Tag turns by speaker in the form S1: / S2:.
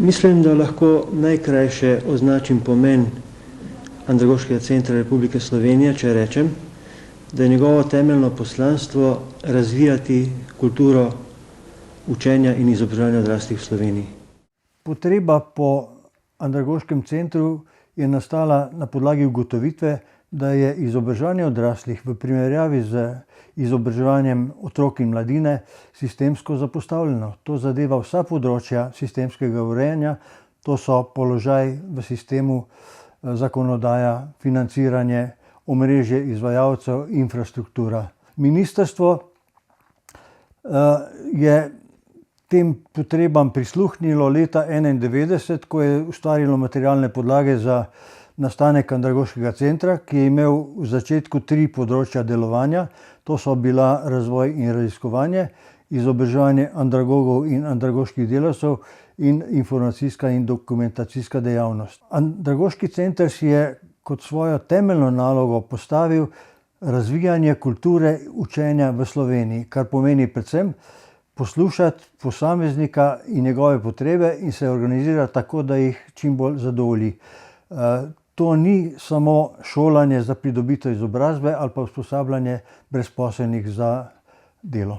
S1: Mislim, da lahko najkrajše označim pomen Andragoškega centra Republike Slovenije, če rečem, da je njegovo temeljno poslanstvo razvijati kulturo učenja in izobraževanja odraslih v Sloveniji.
S2: Potreba po Andragoškem centru je nastala na podlagi ugotovitve, da je izobraževanje odraslih v primerjavi z izobraževanjem otrok in mladine sistemsko zapostavljeno. To zadeva vsa področja sistemskega urejanja, to so položaj v sistemu, zakonodaja, financiranje, omrežje izvajalcev, infrastruktura. Ministrstvo je tem potrebam prisluhnilo leta 1991, ko je ustvarilo materialne podlage za nastanek Andragoškega centra, ki je imel v začetku 3 področja delovanja. To so bila razvoj in raziskovanje, izobraževanje andragogov in andragoških delavcev in informacijska in dokumentacijska dejavnost. Andragoški center si je kot svojo temeljno nalogo postavil razvijanje kulture učenja v Sloveniji, kar pomeni predvsem poslušati posameznika in njegove potrebe in se organizirati tako, da jih čim bolj zadovolji. To ni samo šolanje za pridobitev izobrazbe ali pa usposabljanje brezposelnih za delo.